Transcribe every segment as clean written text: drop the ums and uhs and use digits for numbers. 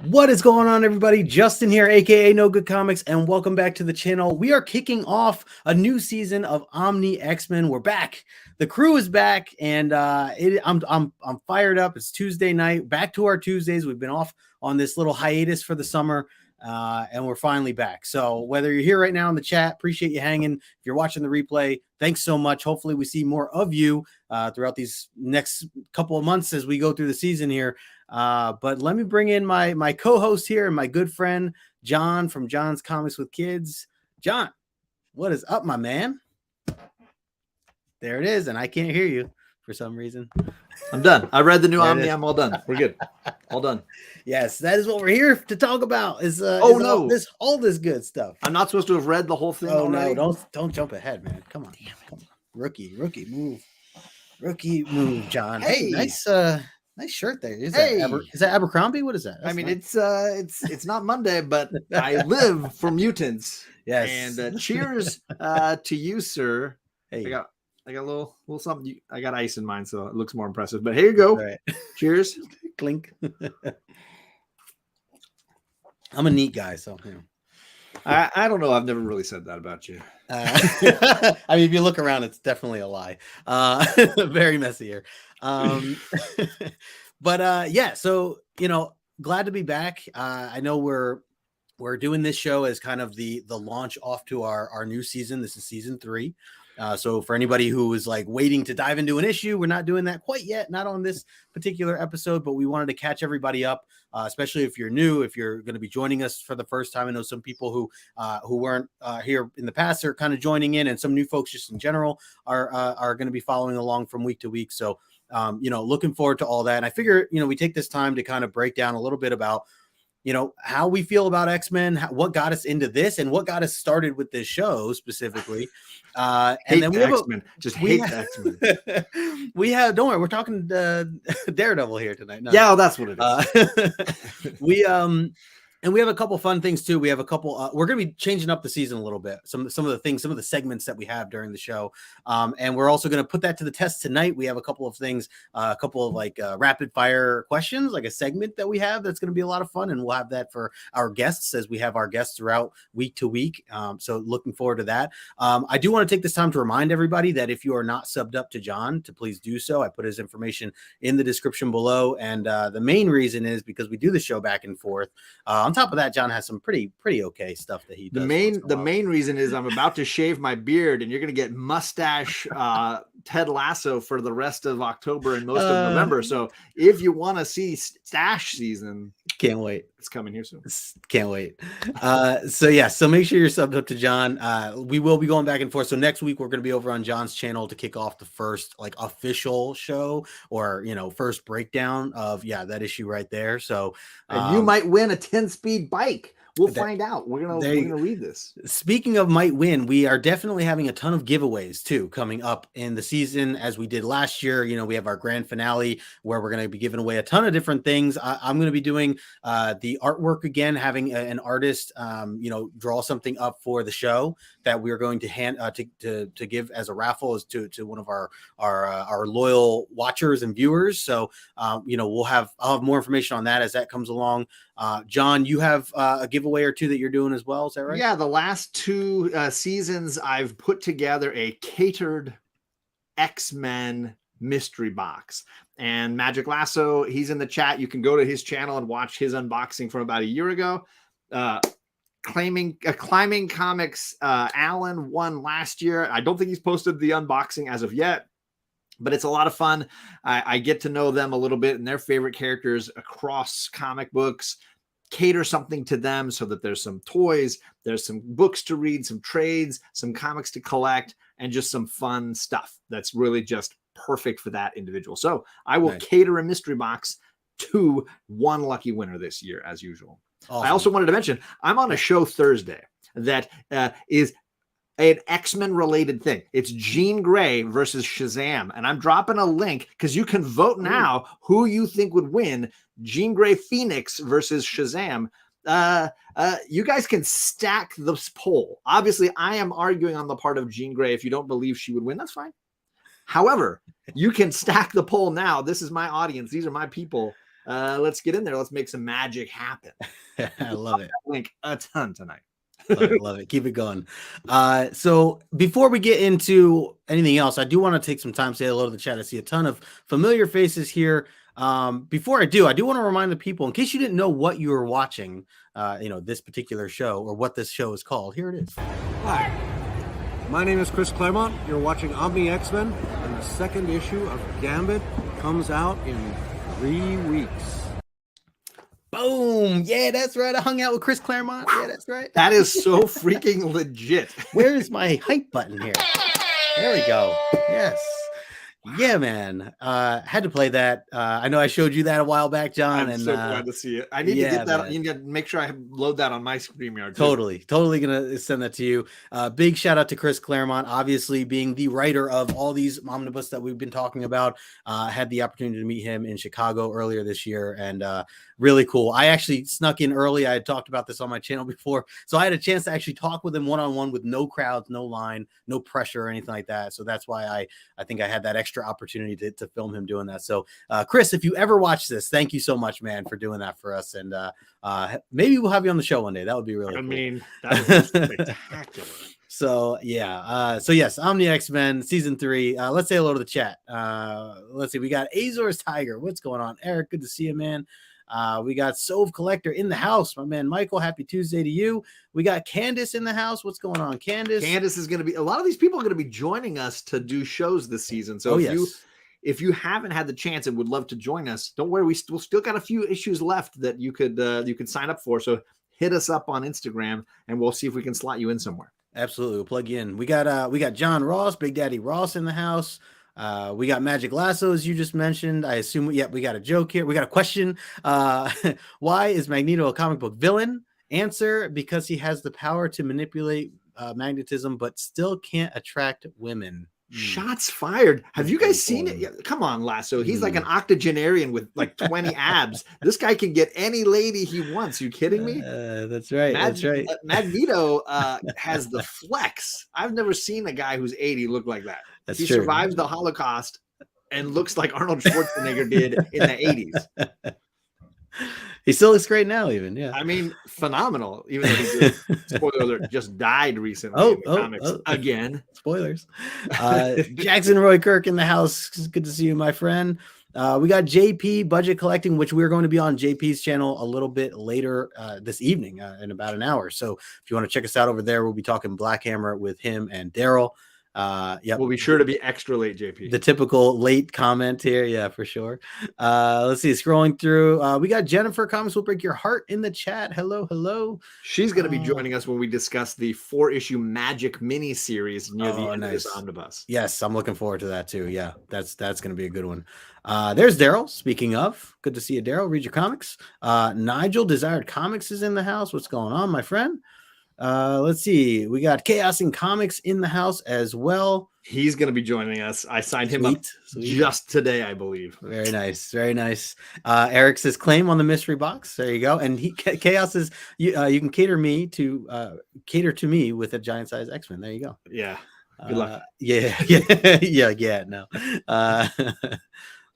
What is going on, everybody? Justin here, aka No Good Comics, and welcome back to the channel. We are kicking off a new season of Omni X-men. We're back. The crew is back, and I'm fired up. It's Tuesday night. Back to our Tuesdays. We've been off on this little hiatus for the summer, and we're finally back. So whether you're here right now in the chat, appreciate you hanging. If you're watching the replay, thanks so much. Hopefully, we see more of you throughout these next couple of months as we go through the season here. But let me bring in my co-host here and my good friend John from John's Comics with Kids. John, what is up, my man? There it is, and I can't hear you for some reason. I'm done. I read the new Omni. I'm all done. We're good. All done. Yes, that is what we're here to talk about. Is no, all this good stuff. I'm not supposed to have read the whole thing. Oh already? No, don't jump ahead, man. Come on, come on. Rookie move, John. Hey, nice shirt there. Is that Abercrombie? What is that? That's nice. It's not Monday, but I live for mutants. Yes. And cheers to you, sir. Hey. I got a little something. I got ice in mine, so it looks more impressive. But here you go. Right. Cheers. Clink. I'm a neat guy, so you know. I don't know. I've never really said that about you. I mean, if you look around, it's definitely a lie. Very messy here. But yeah, so glad to be back. I know we're doing this show as kind of the launch off to our new season. This is season 3. So for anybody who is like waiting to dive into an issue, we're not doing that quite yet, not on this particular episode, but we wanted to catch everybody up, especially if you're new, if you're going to be joining us for the first time. I know some people who weren't here in the past are kind of joining in, and some new folks just in general are going to be following along from week to week. So, looking forward to all that. And I figure, we take this time to kind of break down a little bit about how we feel about X-Men, what got us into this, and what got us started with this show specifically. And then we X-Men. Hate the X-Men. We have, don't worry, we're talking Daredevil here tonight. No. Yeah, that's what it is. And we have a couple fun things too. We have a couple. We're going to be changing up the season a little bit. Some of the things, some of the segments that we have during the show, and we're also going to put that to the test tonight. We have a couple of things, a couple of like rapid fire questions, like a segment that we have that's going to be a lot of fun, and we'll have that for our guests as we have our guests throughout week to week. So looking forward to that. I do want to take this time to remind everybody that if you are not subbed up to John, to please do so. I put his information in the description below, and the main reason is because we do the show back and forth. On top of that, John has some pretty okay stuff that he does. The main reason is I'm about to shave my beard, and you're going to get mustache Ted Lasso for the rest of October and most of November. So if you want to see stash season, can't wait. It's coming here soon. Can't wait. So make sure you're subbed up to John. We will be going back and forth. So next week we're going to be over on John's channel to kick off the first like official show, or first breakdown of that issue right there. So and you might win a 10-speed bike. We'll find out. We're gonna read this. Speaking of might win, we are definitely having a ton of giveaways too coming up in the season, as we did last year. We have our grand finale where we're going to be giving away a ton of different things. I'm going to be doing the artwork again, having an artist draw something up for the show that we're going to hand to give as a raffle as to one of our loyal watchers and viewers. So I'll have more information on that as that comes along. John, you have a giveaway or two that you're doing as well. Is that right? Yeah, the last 2 seasons I've put together a catered X-Men mystery box. And Magic Lasso, he's in the chat. You can go to his channel and watch his unboxing from about a year ago. Climbing Comics, Alan won last year. I don't think he's posted the unboxing as of yet, but it's a lot of fun. I get to know them a little bit and their favorite characters across comic books, cater something to them so that there's some toys, there's some books to read, some trades, some comics to collect, and just some fun stuff that's really just perfect for that individual. So I will cater a mystery box to one lucky winner this year, as usual. Awesome. I also wanted to mention I'm on a show Thursday that is an X-Men related thing. It's Jean Grey versus Shazam. And I'm dropping a link because you can vote now who you think would win Jean Grey Phoenix versus Shazam. You guys can stack this poll. Obviously, I am arguing on the part of Jean Grey. If you don't believe she would win, that's fine. However, you can stack the poll now. This is my audience. These are my people. Let's get in there. Let's make some magic happen. I love it. Link a ton tonight. Love it, love it. Keep it going. So before we get into anything else, I do want to take some time to say hello to the chat. I see a ton of familiar faces here. Before I do want to remind the people, in case you didn't know what you were watching, this particular show or what this show is called. Here it is. Hi, my name is Chris Claremont. You're watching Omni X-men, and the second issue of Gambit comes out in 3 weeks. Boom. Yeah, that's right. I hung out with Chris Claremont. Yeah, that's right. That is so freaking legit. Where is my hype button here? There we go. Yes. Yeah, man. Had to play that. I know I showed you that a while back, John. I'm so glad to see it. I need to get that. Man. You need to make sure I load that on my StreamYard. Totally gonna send that to you. Big shout out to Chris Claremont, obviously being the writer of all these omnibus that we've been talking about. Had the opportunity to meet him in Chicago earlier this year, and really cool. I actually snuck in early. I had talked about this on my channel before, so I had a chance to actually talk with him one-on-one with no crowds, no line, no pressure or anything like that. So that's why I think I had that extra opportunity to film him doing that. So Chris, if you ever watch this, thank you so much, man, for doing that for us. And maybe we'll have you on the show one day. That would be really cool. Mean, that was spectacular. So yeah. So yes, Omni X-Men season 3. Let's say hello to the chat. Let's see. We got Azor's Tiger. What's going on? Eric, good to see you, man. We got Sove Collector in the house, my man Michael. Happy Tuesday to you. We got Candace in the house. What's going on, Candace? Candace is going to be, a lot of these people are going to be joining us to do shows this season. So if you haven't had the chance and would love to join us, don't worry. We'll still got a few issues left that you could sign up for. So hit us up on Instagram and we'll see if we can slot you in somewhere. Absolutely. We'll plug you in. We got John Ross, Big Daddy Ross in the house. We got Magic Lasso, as you just mentioned. I assume, we got a joke here. We got a question. Why is Magneto a comic book villain? Answer: because he has the power to manipulate magnetism, but still can't attract women. Shots fired. Have you guys seen it? Yeah, come on, Lasso. He's like an octogenarian with like 20 abs. This guy can get any lady he wants. You kidding me? That's right. That's right. Magneto has the flex. I've never seen a guy who's 80 look like that. He true. Survives the Holocaust and looks like Arnold Schwarzenegger did in the 80s. He still looks great now, even. Yeah. I mean, phenomenal. Even though he spoiler alert, just died recently in the comics again. Spoilers. Jackson Roy Kirk in the house. Good to see you, my friend. We got JP Budget Collecting, which we're going to be on JP's channel a little bit later this evening in about an hour. So if you want to check us out over there, we'll be talking Black Hammer with him and Daryl. We'll be sure to be extra late, JP. The typical late comment here. Yeah, for sure. Let's see. Scrolling through, we got Jennifer. Comments will break your heart in the chat. Hello. She's going to be joining us when we discuss the 4-issue Magic mini series near the end of this omnibus. Yes, I'm looking forward to that too. Yeah, that's going to be a good one. There's Daryl. Speaking of, good to see you, Daryl. Read your comics. Nigel Desired Comics is in the house. What's going on, my friend? Let's see. We got Chaos in Comics in the house as well. He's going to be joining us. I signed him up just today, I believe. Very nice. Very nice. Eric says claim on the mystery box. There you go. And Chaos says you can cater to me with a giant size X-Men. There you go. Yeah. Good luck. Yeah. No.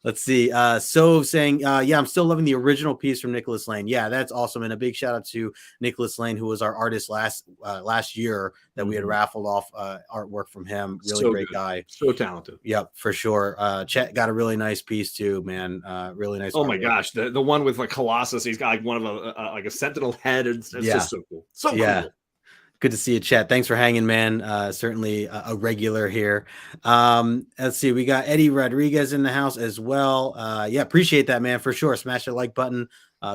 Let's see. So saying, I'm still loving the original piece from Nicholas Lane. Yeah, that's awesome. And a big shout out to Nicholas Lane, who was our artist last year that we had raffled off artwork from him. Really great guy. So talented. Yep, for sure. Chet got a really nice piece too, man. Really nice. Oh my gosh. The one with like Colossus, he's got like one of a sentinel head. It's just so cool. So cool. Good to see you, Chet. Thanks for hanging, man. Certainly a regular here. Let's see. We got Eddie Rodriguez in the house as well. Appreciate that, man, for sure. Smash the like button.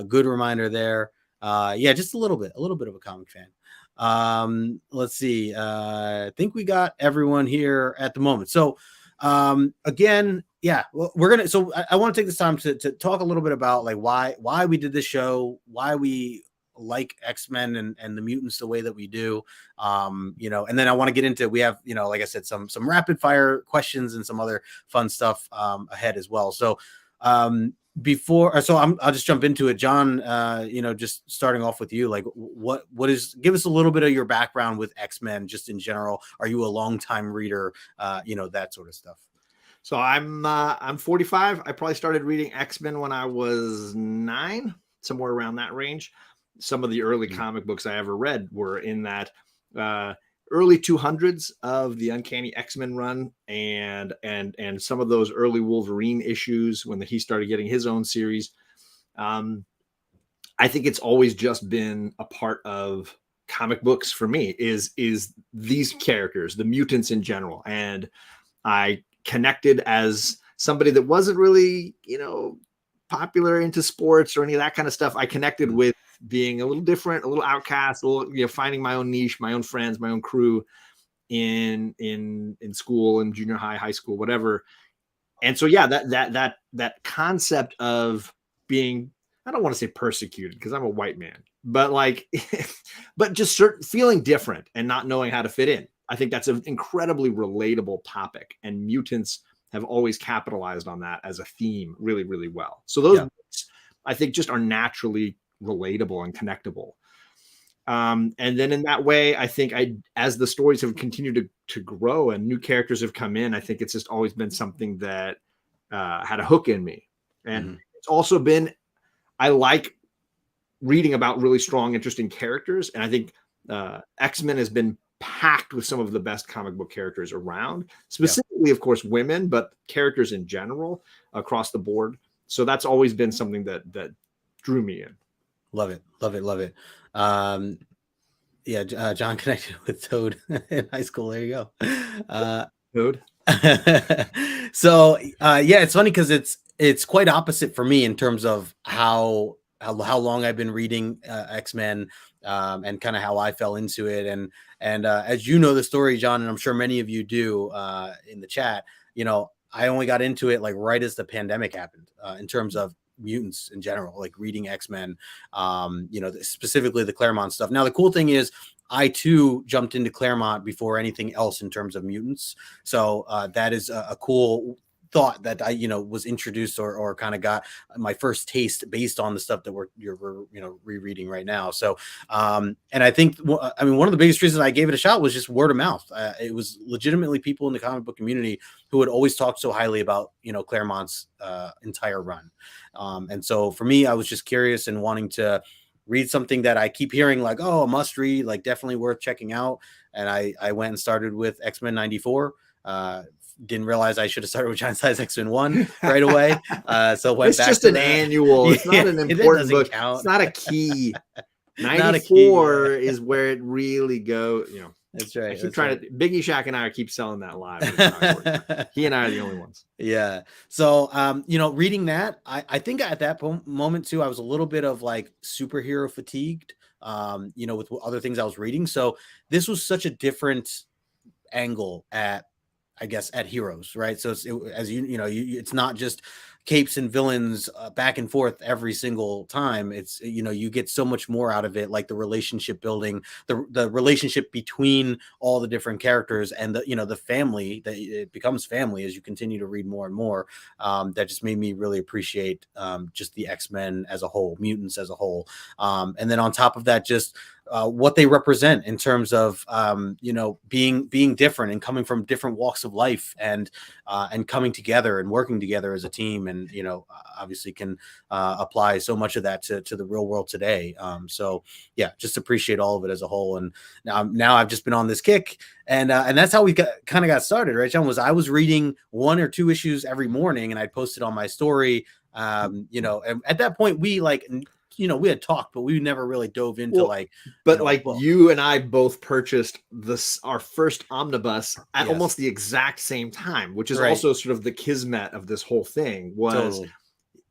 Good reminder there. Just a little bit of a comic fan. Let's see. I think we got everyone here at the moment. So again, I want to take this time to talk a little bit about like why we did this show, why we like X-Men and the mutants the way that we do, and then I want to get into, we have, like I said, some rapid fire questions and some other fun stuff ahead as well. So I'll just jump into it, John. Just starting off with you, like give us a little bit of your background with X-Men just in general. Are you a longtime reader? That sort of stuff. So I'm 45. I probably started reading X-Men when I was 9, somewhere around that range. Some of the early comic books I ever read were in that early 200s of the Uncanny X-Men run, and some of those early Wolverine issues when he started getting his own series. I think it's always just been a part of comic books for me is these characters, the mutants in general. And I connected as somebody that wasn't really, popular into sports or any of that kind of stuff. I connected with being a little different, a little outcast, a little, finding my own niche, my own friends, my own crew in school, in junior high, high school, whatever. And so, yeah, that concept of being, I don't want to say persecuted because I'm a white man, but but just feeling different and not knowing how to fit in. I think that's an incredibly relatable topic, and mutants have always capitalized on that as a theme really, really well. So those books, I think, just are naturally relatable and connectable. And then in that way, I think as the stories have continued to grow and new characters have come in, I think it's just always been something that had a hook in me. And it's also been, I like reading about really strong, interesting characters. And I think X-Men has been packed with some of the best comic book characters around, specifically, of course, women, but characters in general across the board. So that's always been something that drew me in. Love it. Love it. Love it. John connected with Toad in high school. There you go. Toad. So, it's funny because it's quite opposite for me in terms of how long I've been reading X-Men, and kind of how I fell into it. And as you know the story, John, and I'm sure many of you do in the chat, I only got into it like right as the pandemic happened, in terms of mutants in general, like reading X-Men, specifically the Claremont stuff. Now, the cool thing is I too jumped into Claremont before anything else in terms of mutants. So that is a cool thought that I, was introduced or kind of got my first taste based on the stuff that we're rereading right now. So, and I think, one of the biggest reasons I gave it a shot was just word of mouth. It was legitimately people in the comic book community who had always talked so highly about, Claremont's entire run. And so for me, I was just curious and wanting to read something that I keep hearing like, oh, a must read, like definitely worth checking out. And I went and started with X-Men 94. Didn't realize I should have started with Giant Size X-Men 1 right away. So went it's back just to an that. annual. It's not an important book. Count. It's not a key. 94 is where it really goes. That's right. I keep trying to. Biggie Shack and I keep selling that live. He and I are the only ones. Yeah. So, reading that, I think at that moment too, I was a little bit of like superhero fatigued, with other things I was reading. So this was such a different angle at heroes, right? So it's it's not just capes and villains back and forth every single time. It's you get so much more out of it, like the relationship building, the relationship between all the different characters, and the family that it becomes family as you continue to read more and more. That just made me really appreciate just the X-Men as a whole, mutants as a whole, and then on top of that, just what they represent in terms of being different and coming from different walks of life, and coming together and working together as a team, and obviously can apply so much of that to the real world today. So yeah, just appreciate all of it as a whole. And now I've just been on this kick, and that's how we kind of got started, right, John? I was reading 1 or 2 issues every morning, and I posted on my story. And at that point we we had talked, but we never really dove into you and I both purchased our first omnibus at almost the exact same time, which is also sort of the kismet of this whole thing.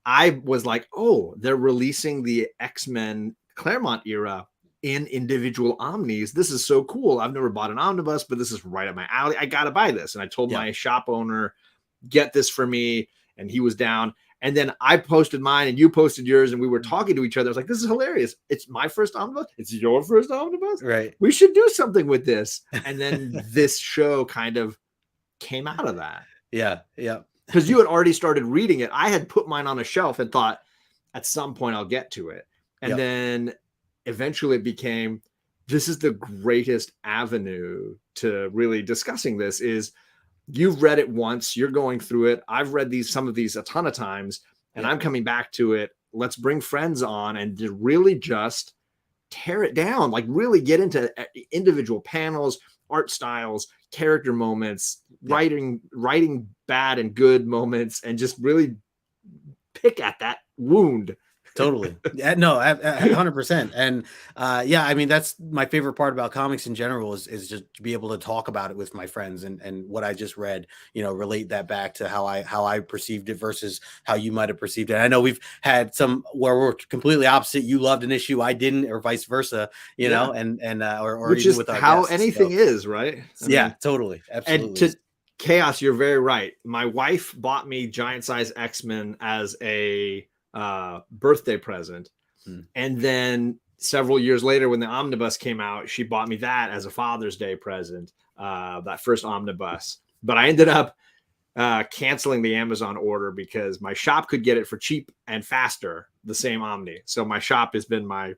I was like, oh, they're releasing the X-Men Claremont era in individual omnis. This is so cool. I've never bought an omnibus, but this is right up my alley. I gotta buy this. And I told my shop owner, get this for me, and he was down. And then I posted mine and you posted yours, and we were talking to each other. I was like, this is hilarious. It's my first omnibus. It's your first omnibus. Right. We should do something with this. And then this show kind of came out of that. Yeah. Yeah. Because you had already started reading it. I had put mine on a shelf and thought at some point I'll get to it. And then eventually it became, this is the greatest avenue to really discussing this is you've read it once, you're going through it. I've read some of these a ton of times, and I'm coming back to it. Let's bring friends on and to really just tear it down, like really get into individual panels, art styles, character moments, writing bad and good moments, and just really pick at that wound. Totally. Yeah, no, 100%. And yeah, I mean, that's my favorite part about comics in general is just to be able to talk about it with my friends and what I just read, you know, relate that back to how I perceived it versus how you might have perceived it. I know we've had some where we're completely opposite. You loved an issue, I didn't, or vice versa, you know, or which even is with our how guests, anything is, right? I mean, totally. Absolutely. And to Chaos, you're very right. My wife bought me giant size X-Men as a birthday present, and then several years later when the omnibus came out, she bought me that as a Father's Day present, that first omnibus. But I ended up canceling the Amazon order because my shop could get it for cheap and faster, the same Omni. So my shop has been my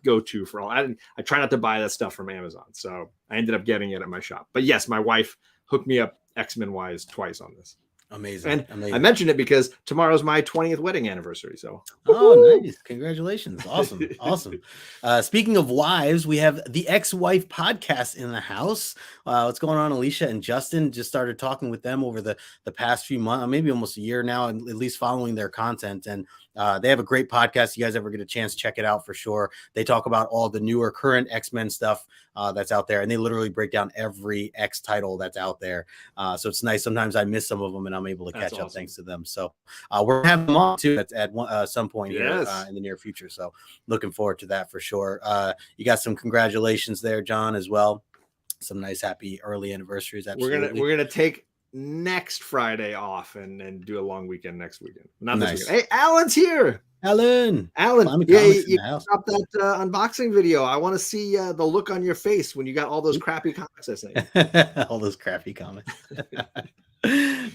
go-to for all. I try not to buy that stuff from Amazon, so I ended up getting it at my shop. But yes, my wife hooked me up X-Men wise twice on this. Amazing. And amazing. I mentioned it because tomorrow's my 20th wedding anniversary. So, nice. Congratulations. Awesome. Awesome. Speaking of wives, we have the Ex-Wife podcast in the house. What's going on? Alicia and Justin just started talking with them over the past few months, maybe almost a year now, at least following their content. And they have a great podcast. You guys ever get a chance, check it out for sure. They talk about all the newer current X-Men stuff that's out there, and they literally break down every X title that's out there. So it's nice. Sometimes I miss some of them and I'm able to catch up thanks to them. So we're having them on too at some point here in the near future. So looking forward to that for sure. You got some congratulations there, John, as well. Some nice happy early anniversaries. Absolutely. We're gonna take next Friday off and do a long weekend next weekend. Not nice. This weekend. Hey, Alan's here. Alan, yeah, you dropped that unboxing video. I want to see the look on your face when you got all those crappy comics. I say all those crappy comics.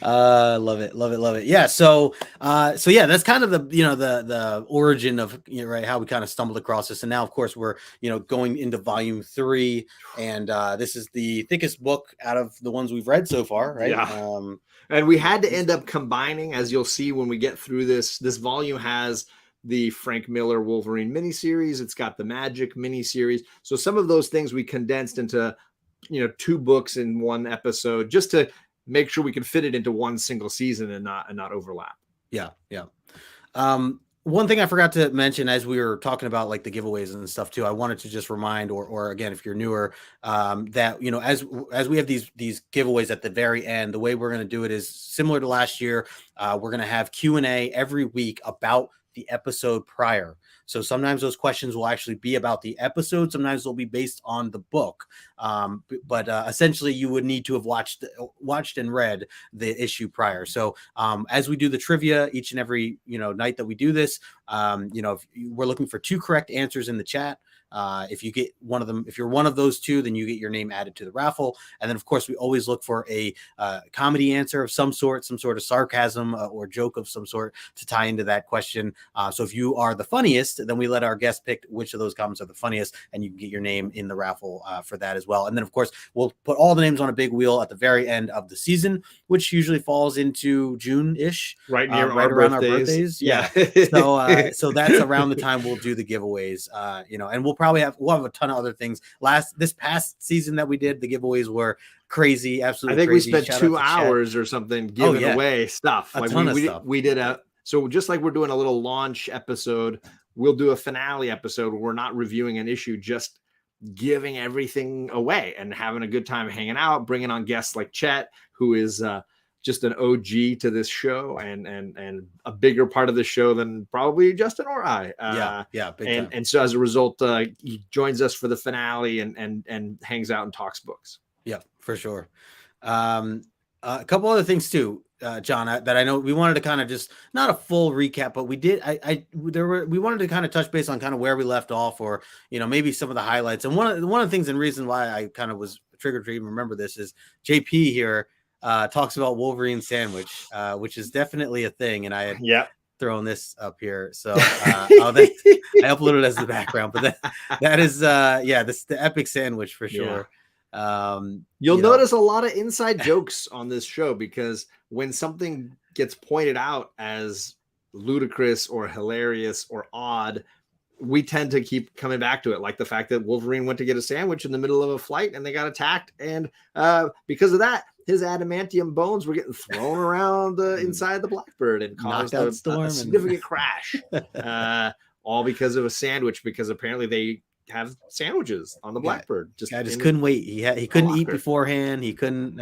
Love it. Yeah. So yeah, that's kind of the origin of, right, how we kind of stumbled across this. And now, of course, we're, going into volume 3, and this is the thickest book out of the ones we've read so far, right? Yeah. And we had to end up combining, as you'll see when we get through this. This volume has the Frank Miller Wolverine miniseries. It's got the Magic miniseries. So some of those things we condensed into, 2 books in one episode, just to make sure we can fit it into one single season and not overlap. Yeah. One thing I forgot to mention as we were talking about like the giveaways and stuff too, I wanted to just remind, or again, if you're newer, that, as we have these giveaways at the very end, the way we're going to do it is similar to last year. We're going to have Q&A every week about the episode prior. So sometimes those questions will actually be about the episode. Sometimes they'll be based on the book. But essentially you would need to have watched and read the issue prior. So as we do the trivia each and every, night that we do this, if we're looking for 2 correct answers in the chat. If you get one of them, if you're one of those 2, then you get your name added to the raffle. And then, of course, we always look for a comedy answer of some sort of sarcasm or joke of some sort to tie into that question. So if you are the funniest, then we let our guest pick which of those comments are the funniest, and you can get your name in the raffle for that as well. And then, of course, we'll put all the names on a big wheel at the very end of the season, which usually falls into June-ish, right around our birthdays. Yeah. So that's around the time we'll do the giveaways. And we'll have a ton of other things. This past season that we did, the giveaways were crazy, absolutely. I think crazy. We spent 2 hours or something giving away stuff. We did so just like we're doing a little launch episode, we'll do a finale episode where we're not reviewing an issue, just giving everything away and having a good time hanging out, bringing on guests like Chet, who is just an OG to this show and a bigger part of the show than probably Justin or I. And so as a result, he joins us for the finale and hangs out and talks books. Yeah, for sure. A couple other things too, John, that I know we wanted to kind of just not a full recap, but we did. We wanted to kind of touch base on kind of where we left off, or maybe some of the highlights. And one of the things and reason why I kind of was triggered to even remember this is JP here talks about Wolverine sandwich, which is definitely a thing, and I had thrown this up here, so I uploaded it as the background, but that is the epic sandwich for sure. You'll notice a lot of inside jokes on this show, because when something gets pointed out as ludicrous or hilarious or odd, we tend to keep coming back to it, like the fact that Wolverine went to get a sandwich in the middle of a flight and they got attacked, and because of that, his adamantium bones were getting thrown around inside the Blackbird and caused a significant crash, all because of a sandwich, because apparently they have sandwiches on the Blackbird. I just couldn't wait. He couldn't eat beforehand. He couldn't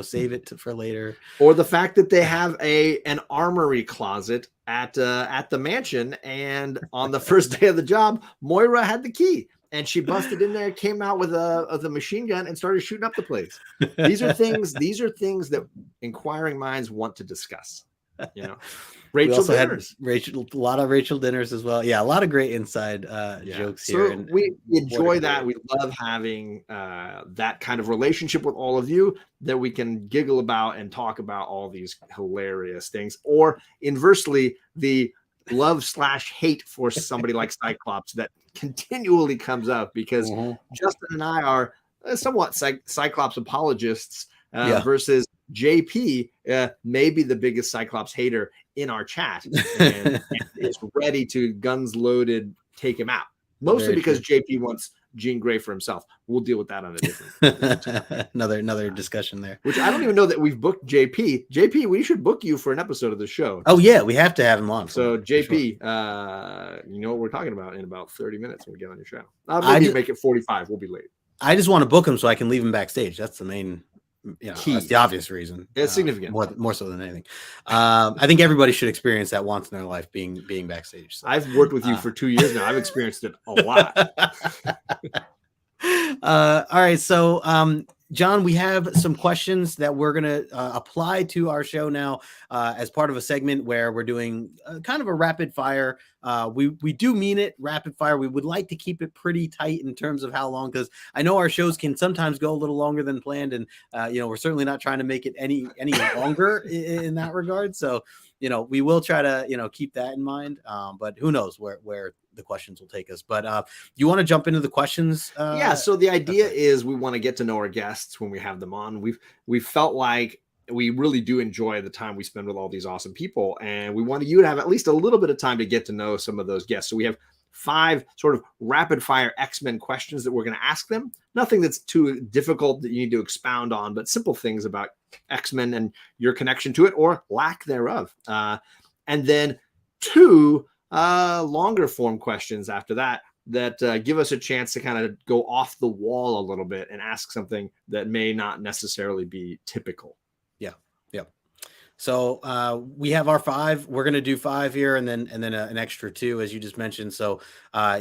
save it for later. Or the fact that they have an armory closet at the mansion, and on the first day of the job, Moira had the key and she busted in there, came out with a machine gun and started shooting up the place. These are things that inquiring minds want to discuss. Rachel dinners. A lot of Rachel dinners as well. Yeah, a lot of great inside jokes here. So we enjoy that. We love having that kind of relationship with all of you, that we can giggle about and talk about all these hilarious things. Or inversely, the love/hate for somebody like Cyclops that continually comes up, because Justin and I are somewhat Cyclops apologists versus JP, maybe the biggest Cyclops hater in our chat, and is ready to guns loaded take him out. Mostly because JP wants Jean Grey for himself. We'll deal with that on a different another discussion there. Which I don't even know that we've booked JP. JP, we should book you for an episode of the show. Oh yeah, we have to have him on. So JP, you know what we're talking about in about 30 minutes when we get on your show. Maybe make it 45. We'll be late. I just want to book him so I can leave him backstage. That's the main. Key. That's the obvious reason. It's significant, more so than anything. I think everybody should experience that once in their life, being backstage. So. I've worked with you for 2 years now. I've experienced it a lot. All right, so John, we have some questions that we're going to apply to our show now as part of a segment where we're doing kind of a rapid fire. We do mean it rapid fire. We would like to keep it pretty tight in terms of how long, because I know our shows can sometimes go a little longer than planned, and we're certainly not trying to make it any longer in that regard. So we will try to keep that in mind. But who knows where the questions will take us. But you want to jump into the questions? So the idea is we want to get to know our guests when we have them on. We've felt like we really do enjoy the time we spend with all these awesome people, and we want you to have at least a little bit of time to get to know some of those guests. So we have 5 sort of rapid fire X-Men questions that we're going to ask them. Nothing that's too difficult that you need to expound on, but simple things about X-Men and your connection to it or lack thereof. And then 2 longer form questions after that give us a chance to kind of go off the wall a little bit and ask something that may not necessarily be typical. Yeah. So we have our 5. We're going to do 5 here, and then an extra 2, as you just mentioned. So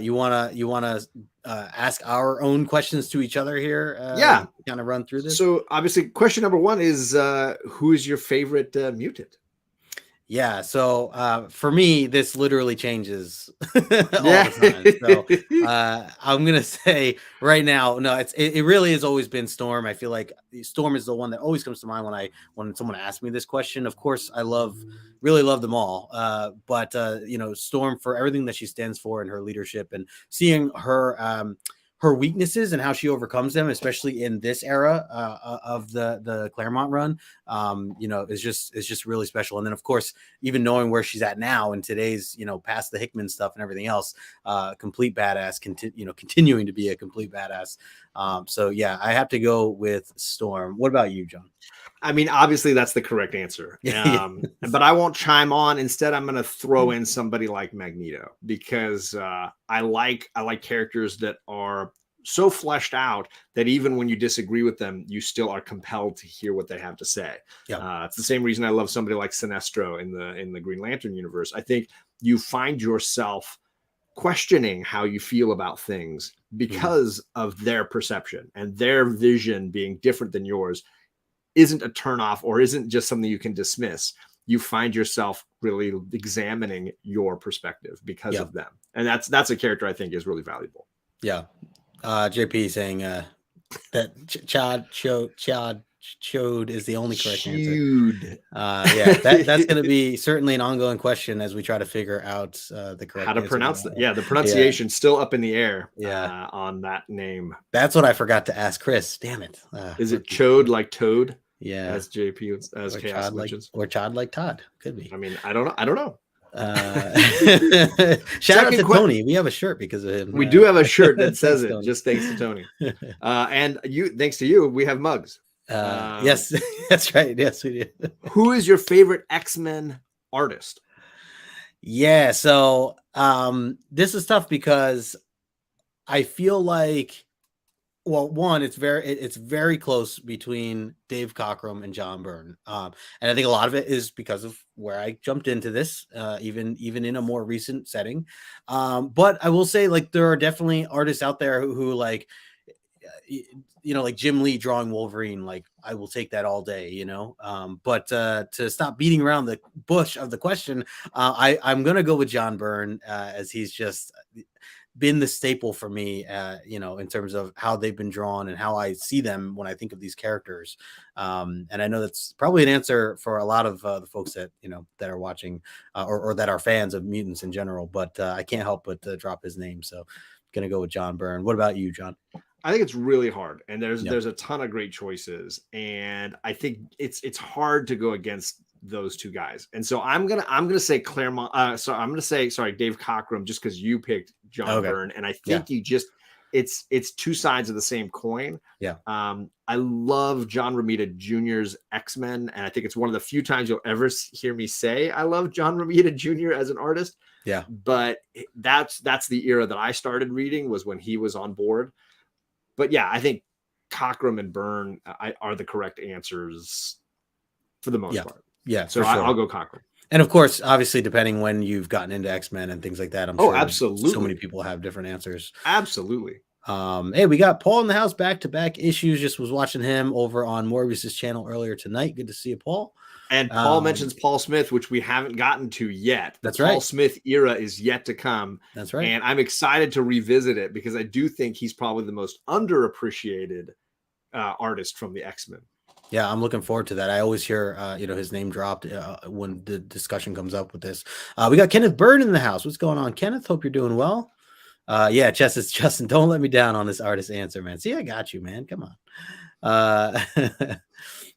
you wanna ask our own questions to each other here? Kind of run through this. So obviously, question number 1 is who is your favorite mutant? Yeah, so for me, this literally changes all the time. So I'm gonna say right now, no, it really has always been Storm. I feel like Storm is the one that always comes to mind when someone asks me this question. Of course, I really love them all, but Storm, for everything that she stands for and her leadership, and seeing her weaknesses and how she overcomes them, especially in this era of the Claremont run, is just really special. And then, of course, even knowing where she's at now in today's, past the Hickman stuff and everything else, complete badass, continuing to be a complete badass. So yeah, I have to go with Storm. What about you, John? I mean, obviously that's the correct answer. But I won't chime on. Instead, I'm going to throw in somebody like Magneto, because I like characters that are so fleshed out that even when you disagree with them, you still are compelled to hear what they have to say. It's the same reason I love somebody like Sinestro in the Green Lantern universe. I think you find yourself questioning how you feel about things because of their perception, and their vision being different than yours isn't a turnoff or isn't just something you can dismiss. You find yourself really examining your perspective because of them. And that's a character I think is really valuable. Yeah. JP saying that Chad Chode is the only correct answer. Chewed. Yeah, that's going to be certainly an ongoing question as we try to figure out the correct how to answer pronounce that. it. Yeah, the pronunciation's still up in the air. Yeah. On that name. That's what I forgot to ask Chris. Damn it. Is it Chode like Toad? Yeah. As JP as or Chaos Chod mentions. or Chod like Todd. Could be. I mean, I don't know. Shout out to Second Tony. We have a shirt because of him. We do have a shirt that says it. Tony. Just thanks to Tony. And thanks to you, we have mugs. Yes, that's right. Yes, we do. Who is your favorite X-Men artist? Yeah, so this is tough because I feel like, well, one, it's very close between Dave Cockrum and John Byrne, and I think a lot of it is because of where I jumped into this, even in a more recent setting. But I will say, like, there are definitely artists out there who like, like Jim Lee drawing Wolverine, like I will take that all day, but to stop beating around the bush of the question, I'm going to go with John Byrne, as he's just been the staple for me, in terms of how they've been drawn and how I see them when I think of these characters. And I know that's probably an answer for a lot of the folks that, that are watching or that are fans of mutants in general, but I can't help but drop his name. So going to go with John Byrne. What about you, John? I think it's really hard, and there's a ton of great choices, and I think it's hard to go against those two guys. And so I'm gonna say Claremont. So I'm gonna say Dave Cockrum, just because you picked John Byrne, and I think you just it's two sides of the same coin. Yeah. I love John Romita Jr.'s X-Men, and I think it's one of the few times you'll ever hear me say I love John Romita Jr. as an artist. Yeah. But that's the era that I started reading, was when he was on board. But yeah, I think Cockrum and Byrne are the correct answers for the most part. Yeah. So I'll go Cockrum. And of course, obviously, depending when you've gotten into X-Men and things like that, I'm sure absolutely. So many people have different answers. Absolutely. Hey, we got Paul in the house, back-to-back issues. Just was watching him over on Morbius's channel earlier tonight. Good to see you, Paul. And Paul mentions Paul Smith, which we haven't gotten to yet. That's the right. Paul Smith era is yet to come. That's right. And I'm excited to revisit it because I do think he's probably the most underappreciated artist from the X-Men. Yeah, I'm looking forward to that. I always hear, his name dropped when the discussion comes up with this. We got Kenneth Byrne in the house. What's going on, Kenneth? Hope you're doing well. Yeah, Chess, it's Justin. Don't let me down on this artist answer, man. See, I got you, man. Come on.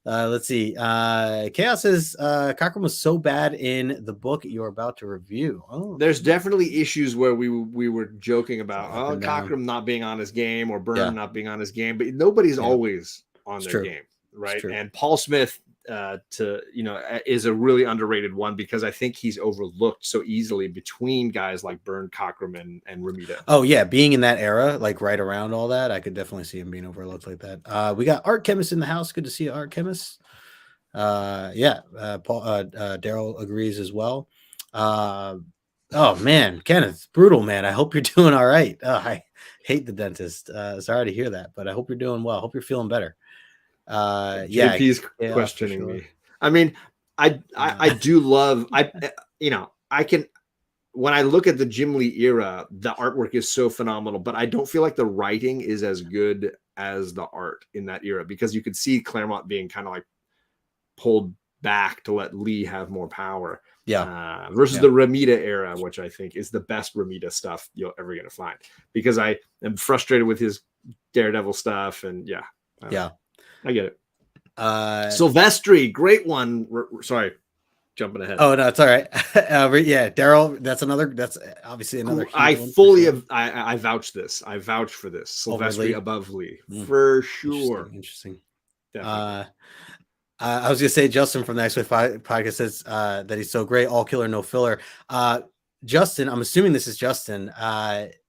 Let's see. Chaos says Cockrum was so bad in the book you're about to review. Oh, there's definitely issues where we were joking about Cockrum not being on his game or Byrne not being on his game, but nobody's always on their game, right? And Paul Smith is a really underrated one because I think he's overlooked so easily between guys like Byrne, Cockrum, and Romita. Oh yeah, being in that era, like right around all that, I could definitely see him being overlooked like that. We got Art Chemist in the house. Good to see you, Art Chemist. Paul Daryl agrees as well. Oh man, Kenneth, brutal man. I hope you're doing all right. I hate the dentist. Sorry to hear that, but I hope you're doing well. I hope you're feeling better. JP's questioning me. I mean, I do love I can, when I look at the Jim Lee era, the artwork is so phenomenal, but I don't feel like the writing is as good as the art in that era, because you could see Claremont being kind of like pulled back to let Lee have more power. Versus the Romita era, which I think is the best Romita stuff you're ever going to find, because I am frustrated with his Daredevil stuff. And I get it. Silvestri, great one. Sorry, jumping ahead. Oh no, it's all right. Daryl. That's obviously another. I vouch this. I vouch for this. Silvestri above Lee for sure. Interesting. I was gonna say Justin from the X-Men podcast says that he's so great, all killer, no filler. Justin, I'm assuming this is Justin.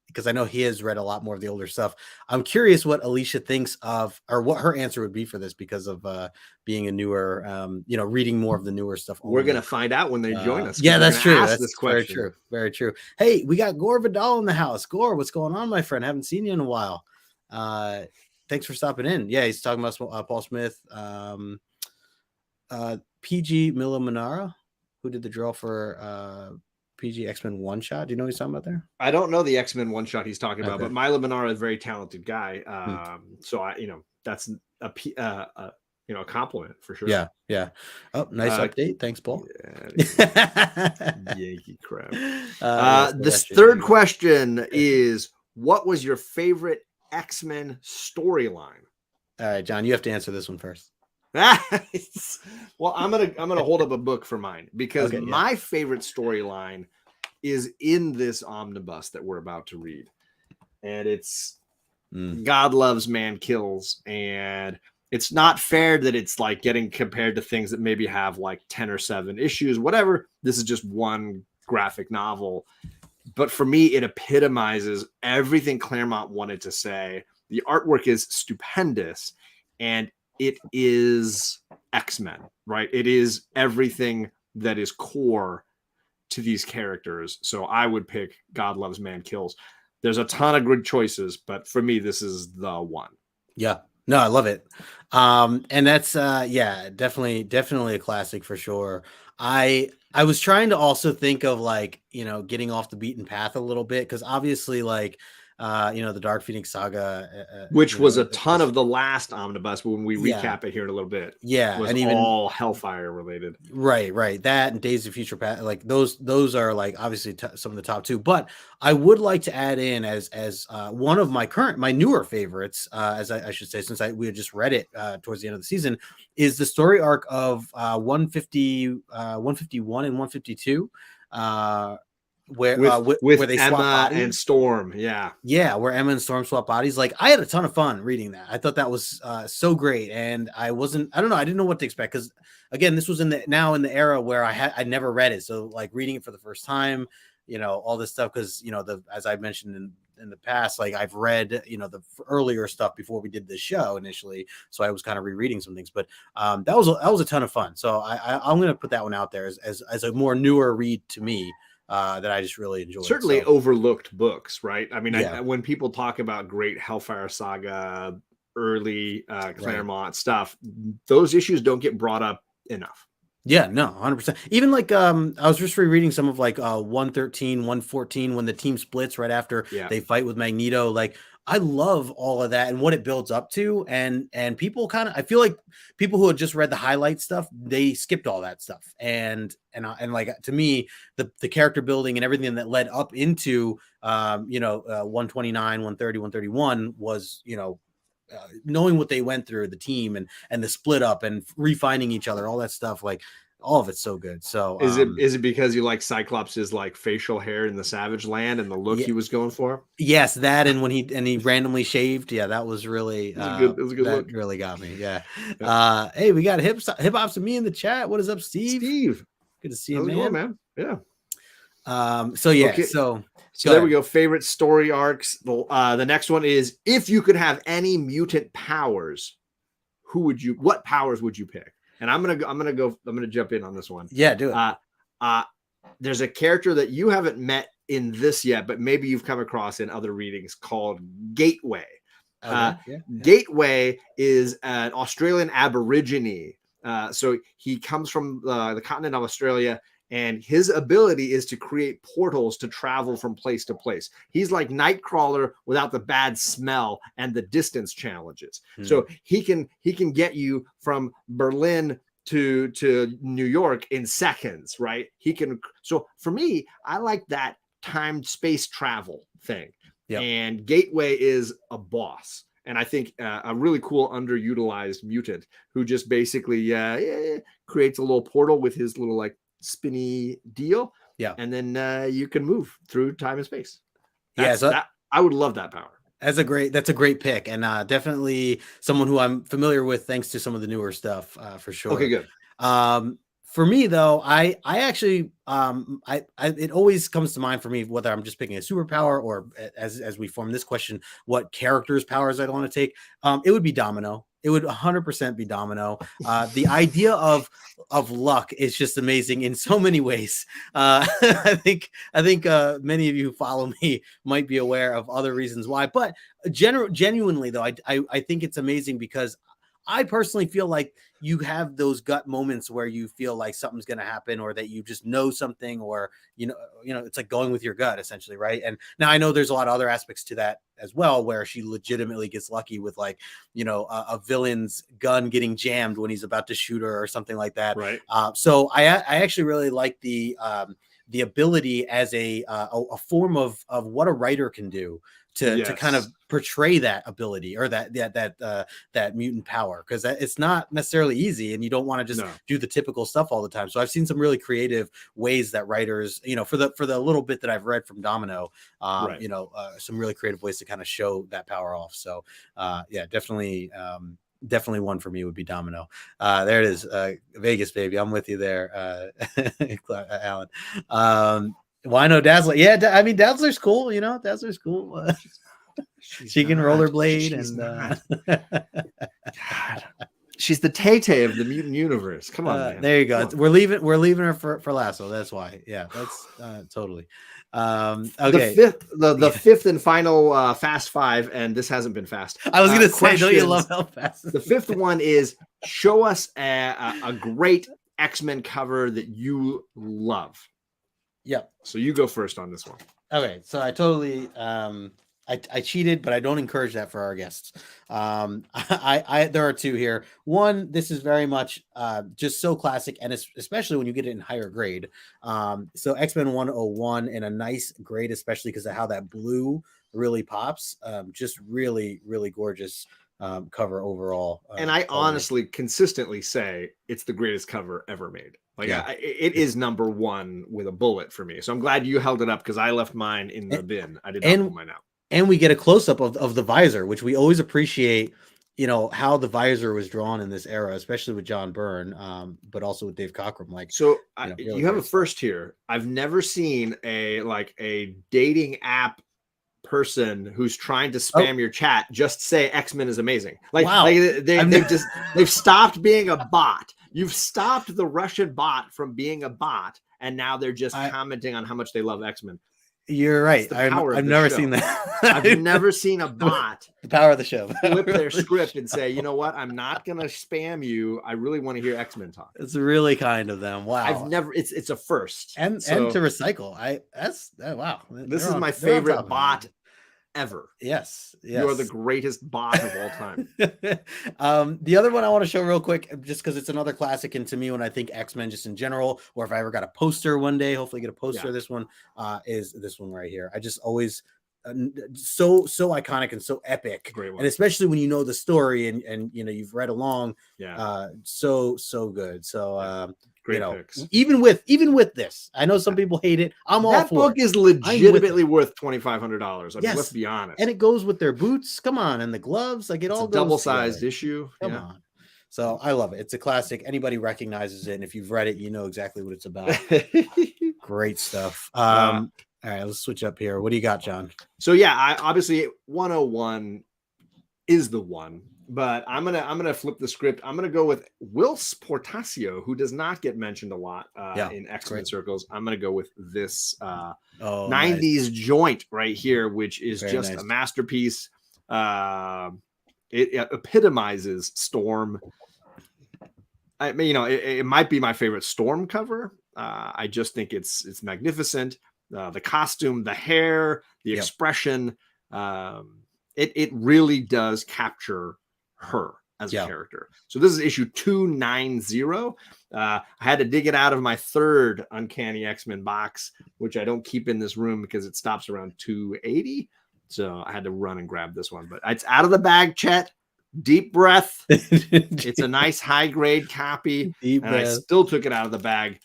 Because I know he has read a lot more of the older stuff. I'm curious what Alicia thinks of, or what her answer would be for this, because of being a newer, reading more of the newer stuff. We're going to find out when they join us. Yeah, that's true. That's very true. Very true. Hey, we got Gore Vidal in the house. Gore, what's going on, my friend? Haven't seen you in a while. Thanks for stopping in. Yeah, he's talking about Paul Smith, PG Milamanara, who did the draw for PG X-Men one shot. Do you know what he's talking about there? I don't know the X-Men one shot he's talking about, but Milo Manara is a very talented guy. So that's a compliment for sure. Yeah, yeah. Oh, nice update. Thanks, Paul. Yankee crap. Yes, This third question is, what was your favorite X-Men storyline? All right, John, you have to answer this one first. Well, I'm gonna hold up a book for mine, because my favorite storyline is in this omnibus that we're about to read, and it's God Loves, Man Kills. And it's not fair that it's like getting compared to things that maybe have like 10 or 7 issues, whatever. This is just one graphic novel. But for me, it epitomizes everything Claremont wanted to say. The artwork is stupendous, and it is X-Men, right? It is everything that is core to these characters. So I would pick God Loves, Man Kills. There's a ton of good choices, but for me, this is the one. Yeah. No, I love it. And that's definitely a classic for sure. I was trying to also think of like, getting off the beaten path a little bit, because obviously like the Dark Phoenix saga, which was a ton of the last omnibus when we recap it here in a little bit. Yeah, was and even all Hellfire related. Right. That and Days of Future Past, like those are like obviously some of the top 2. But I would like to add in as one of my newer favorites, as I should say, since we had just read it towards the end of the season, is the story arc of 150, 151 and 152. Where they Emma swap bodies and Storm, where Emma and Storm swap bodies. Like, I had a ton of fun reading that. I thought that was so great, and I didn't know what to expect, because again, this was in the era where I never read it, so like reading it for the first time, all this stuff, because as I mentioned in the past, like I've read the earlier stuff before we did this show initially, so I was kind of rereading some things, but that was a ton of fun. So I'm gonna put that one out there as a more newer read to me. That I just really enjoyed. Certainly overlooked books, right? I mean, when people talk about great Hellfire Saga, early Claremont stuff, those issues don't get brought up enough. Yeah, no, 100%. Even like I was just rereading some of like 113, 114, when the team splits right after they fight with Magneto. Like, I love all of that and what it builds up to, and people I feel like people who had just read the highlight stuff, they skipped all that stuff, and like, to me, the character building and everything that led up into 129, 130, 131 was knowing what they went through, the team and the split up and refining each other, all that stuff, like all of it's so good. So is it because you like Cyclops' like facial hair in the Savage Land and the look he was going for? Yes, that, and when he randomly shaved, that was really it was a good look. Really got me. Hey, we got hip hops and me in the chat. What is up, Steve? Good to see you, man. Yeah. So there we go. Favorite story arcs. The next one is, if you could have any mutant powers, what powers would you pick? And I'm gonna jump in on this one. Yeah, do it. There's a character that you haven't met in this yet, but maybe you've come across in other readings, called Gateway. Gateway is an Australian Aborigine. So he comes from the continent of Australia, and his ability is to create portals to travel from place to place. He's like Nightcrawler without the bad smell and the distance challenges. So he can get you from Berlin to New York in seconds, right? So for me, I like that time space travel thing. Yep. And Gateway is a boss. And I think a really cool underutilized mutant who just basically creates a little portal with his little like spinny deal, and then you can move through time and space. I would love that power. That's a great pick, and definitely someone who I'm familiar with thanks to some of the newer stuff, for sure. Okay, good. For me though, I actually it always comes to mind for me, whether I'm just picking a superpower or as we form this question, what characters' powers I'd want to take. It would be Domino. It would 100% be Domino. The idea of luck is just amazing in so many ways. I think many of you who follow me might be aware of other reasons why, but genuinely though, I think it's amazing because I personally feel like you have those gut moments where you feel like something's going to happen, or that you just know something, or it's like going with your gut essentially, right? And now I know there's a lot of other aspects to that as well, where she legitimately gets lucky with like a villain's gun getting jammed when he's about to shoot her or something like that. Right. So I actually really like the ability as a form of what a writer can do to kind of portray that ability, or that mutant power, because it's not necessarily easy, and you don't want to just do the typical stuff all the time. So I've seen some really creative ways that writers, for the little bit that I've read from Domino, some really creative ways to kind of show that power off. So definitely one for me would be Domino. There it is. Vegas, baby. I'm with you there, Alan. Wino Dazzler. Yeah, I mean, Dazzler's cool. Dazzler's cool. She can rollerblade, and God. She's the Tay-Tay of the mutant universe. Come on, man. There you go. We're leaving her for Lasso. That's why. Yeah, that's totally. Okay. The fifth and final Fast Five, and this hasn't been fast. I was gonna say, don't you love how fast? The fifth one is show us a great X-Men cover that you love. Yep. So you go first on this one. Okay. So I totally I cheated, but I don't encourage that for our guests. There are two here. One, this is very much just so classic, and especially when you get it in higher grade. So X-Men 101 in a nice grade, especially because of how that blue really pops. Just really, really gorgeous cover overall. And I honestly consistently say it's the greatest cover ever made. Like it is number one with a bullet for me. So I'm glad you held it up, because I left mine in the bin. I did not pull mine out. And we get a close-up of the visor, which we always appreciate, how the visor was drawn in this era, especially with John Byrne, but also with Dave Cockrum. You have a first here. I've never seen a dating app person who's trying to spam your chat just say X-Men is amazing. They've stopped being a bot. You've stopped the Russian bot from being a bot, and now they're just commenting on how much they love X-Men. You're right. I've never seen that. I've never seen a bot. The power of the show. Flip their script and say, you know what? I'm not going to spam you. I really want to hear X-Men talk. It's really kind of them. Wow. I've never. It's a first. And to recycle. Wow. This is my favorite bot ever. Yes. You are the greatest bot of all time. The other one I want to show real quick, just because it's another classic, and to me, when I think X-Men just in general, or if I ever got a poster one day, hopefully get a poster of this one, is this one right here. I just always so iconic and so epic. Great one. And especially when you know the story and you've read along. So good. So great picks. Even with this, I know some people hate it. I'm all for it. That book is legitimately worth $2,500. I mean, let's be honest. And it goes with their boots. Come on, and the gloves. Like it all goes double-sized issue. Come on. So I love it. It's a classic. Anybody recognizes it, and if you've read it, you know exactly what it's about. Great stuff. All right, let's switch up here. What do you got, John? So I obviously 101 is the one. But I'm gonna flip the script. I'm gonna go with Whilce Portacio, who does not get mentioned a lot in X-Men circles. I'm gonna go with this 90s joint right here, which is a masterpiece. It epitomizes Storm. I mean, it might be my favorite Storm cover. I just think it's magnificent. The costume, the hair, the expression. It really does capture her as a character. So this is issue 290. I had to dig it out of my third Uncanny X-Men box, which I don't keep in this room because it stops around 280. So I had to run and grab this one, but it's out of the bag, Chet. Deep breath. It's a nice high grade copy. I still took it out of the bag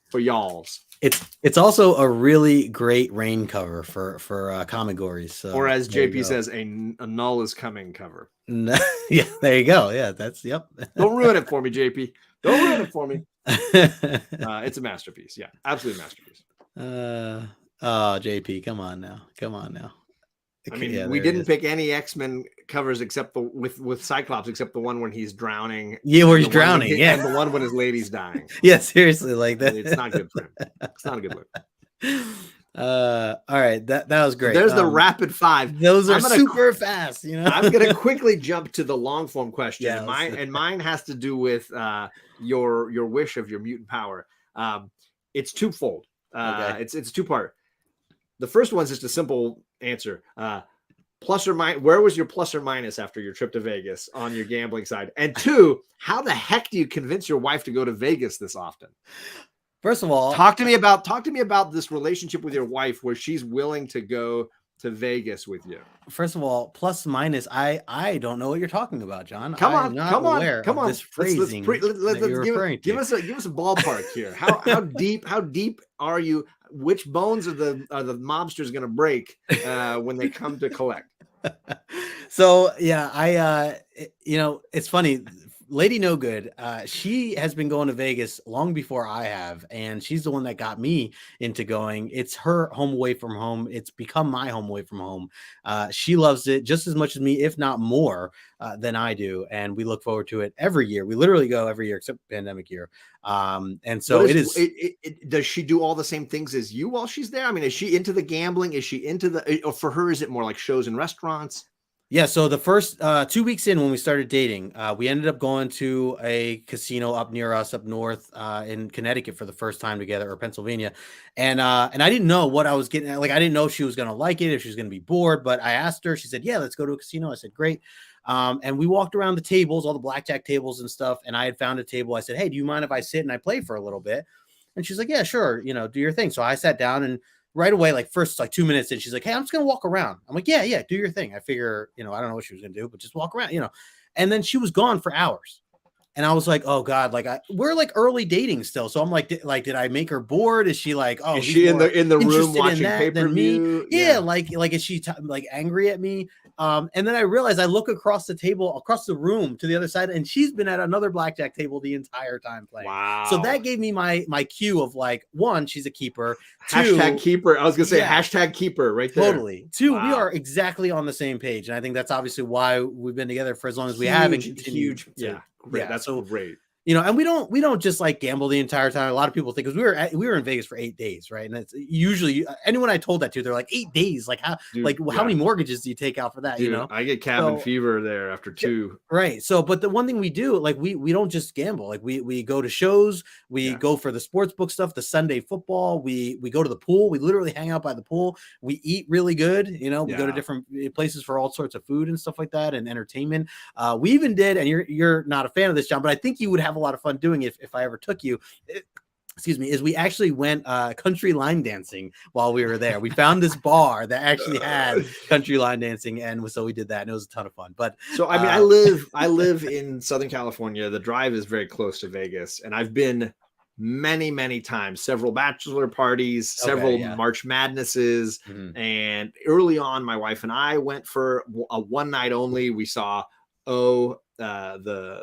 for y'all's. It's also a really great rain cover for comic gories. So or as JP says, a null is coming cover. Yeah, there you go. Yeah, Don't ruin it for me, JP. Don't ruin it for me. It's a masterpiece. Yeah, absolute masterpiece. JP, come on now. I mean, we didn't pick any X-Men covers except with Cyclops, except the one when he's drowning. Yeah, where he's drowning. And the one when his lady's dying. Yeah, seriously, like that. It's not good for him. It's not a good look. All right, that was great. There's the rapid five. Those are super fast, you know. I'm gonna quickly jump to the long form question. Yeah, mine has to do with your wish of your mutant power. It's twofold. Okay. It's two part. The first one's just a simple answer. Plus or minus, where was your plus or minus after your trip to Vegas on your gambling side? And two, how the heck do you convince your wife to go to Vegas this often? First of all, talk to me about this relationship with your wife where she's willing to go to Vegas with you. First of all, plus minus, I don't know what you're talking about, John. Come on. This phrasing. Give us a ballpark here. How deep are you? Which bones are the mobsters going to break when they come to collect? So yeah, it's funny. Lady No Good, she has been going to Vegas long before I have, and she's the one that got me into going. It's her home away from home. It's become my home away from home. She loves it just as much as me, if not more, than I do, and we look forward to it every year. We literally go every year except pandemic year. And so does she do all the same things as you while she's there? I mean, is she into the gambling? Is she into or for her, is it more like shows and restaurants? Yeah, so the first 2 weeks in when we started dating, we ended up going to a casino up near us up north in Connecticut for the first time together, or Pennsylvania. And I didn't know what I was getting at. Like, I didn't know if she was going to like it, if she was going to be bored, but I asked her. She said, yeah, let's go to a casino. I said, great. And we walked around the tables, all the blackjack tables and stuff. And I had found a table. I said, hey, do you mind if I sit and I play for a little bit? And she's like, yeah, sure. Do your thing. So I sat down, and right away, like first 2 minutes in, she's like, hey, I'm just going to walk around. I'm like, yeah, do your thing. I figure, I don't know what she was going to do, but just walk around, and then she was gone for hours. And I was like, oh God, like we're like early dating still. So I'm like, did I make her bored? Is she like, oh, is she in the room watching pay-per-view? Yeah. Like is she like angry at me? And then I realized I look across the room to the other side, and she's been at another blackjack table the entire time playing. Wow. So that gave me my cue of like, one, she's a keeper. Hashtag keeper. I was gonna say hashtag keeper right there. Totally. Two, wow. We are exactly on the same page. And I think that's obviously why we've been together for as long as we have, and continued. Great. That's so great. And we don't just like gamble the entire time. A lot of people think, because we were in Vegas for 8 days, right? And it's usually anyone I told that to, they're like, 8 days, like how, how many mortgages do you take out for that? Dude, I get cabin fever there after 2. Right. So, but the one thing we do, like we don't just gamble. Like we go to shows, we go for the sports book stuff, the Sunday football. We go to the pool. We literally hang out by the pool. We eat really good. We go to different places for all sorts of food and stuff like that, and entertainment. We even did, and you're not a fan of this, John, but I think you would have a lot of fun doing it if I ever took you. Is we actually went country line dancing while we were there. We found this bar that actually had country line dancing, and so we did that, and it was a ton of fun. But so I mean, I live in Southern California. The drive is very close to Vegas, and I've been many times, several bachelor parties, several March Madnesses, and early on, my wife and I went for a one night only. We saw the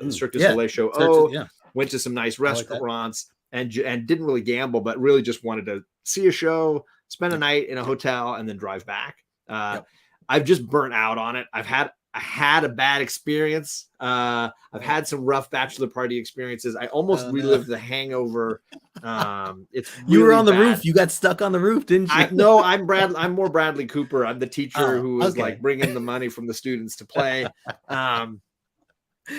Cirque du Soleil show. Went to some nice restaurants, and didn't really gamble, but really just wanted to see a show, spend a night in a hotel, and then drive back. I've just burnt out on it. I had a bad experience. I've had some rough bachelor party experiences. I almost relived the hangover. It's really you were on the bad. Roof. You got stuck on the roof, didn't you? No, I'm more Bradley Cooper. I'm the teacher who was like bringing the money from the students to play.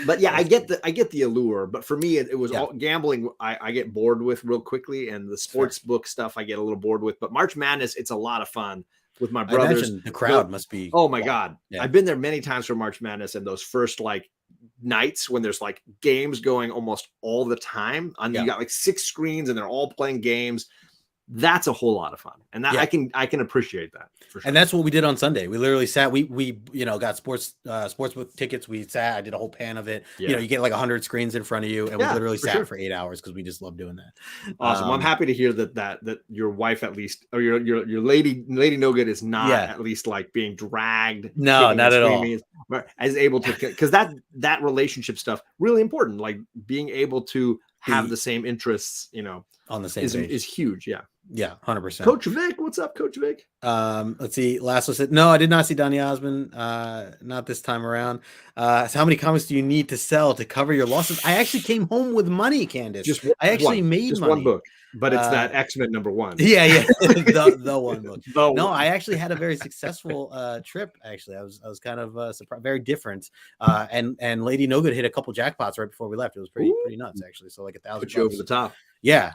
But yeah, I get the allure. But for me, it was all gambling. I get bored with real quickly, and the sports book stuff I get a little bored with. But March Madness, it's a lot of fun with my brothers. The crowd must be. Oh my God. Yeah. I've been there many times for March Madness, and those first like nights when there's like games going almost all the time. And you got like 6 screens, and they're all playing games. That's a whole lot of fun, and that I can appreciate that for sure. And that's what we did on Sunday. We literally sat. We got sportsbook tickets. We sat. I did a whole pan of it. You get like 100 screens in front of you, and we literally sat for 8 hours because we just love doing that. Awesome. Well, I'm happy to hear that your wife at least, or your lady No Good is not at least like being dragged. No, not at all. As able to, because that relationship stuff really important. Like being able to have the same interests, on the same page is huge. Yeah. Yeah, 100%. Coach Vic, what's up, Coach Vic? Let's see. Lasso said, no, I did not see Donny Osmond. Not this time around. So how many comics do you need to sell to cover your losses? I actually came home with money, Candace. I actually made just money. one book, but it's that X-Men #1. Yeah, the one book. The no, one. I actually had a very successful trip. Actually, I was kind of surprised, very different. And Lady No Good hit a couple jackpots right before we left. It was pretty nuts, actually. So like $1,000. Put you over the top. Yeah,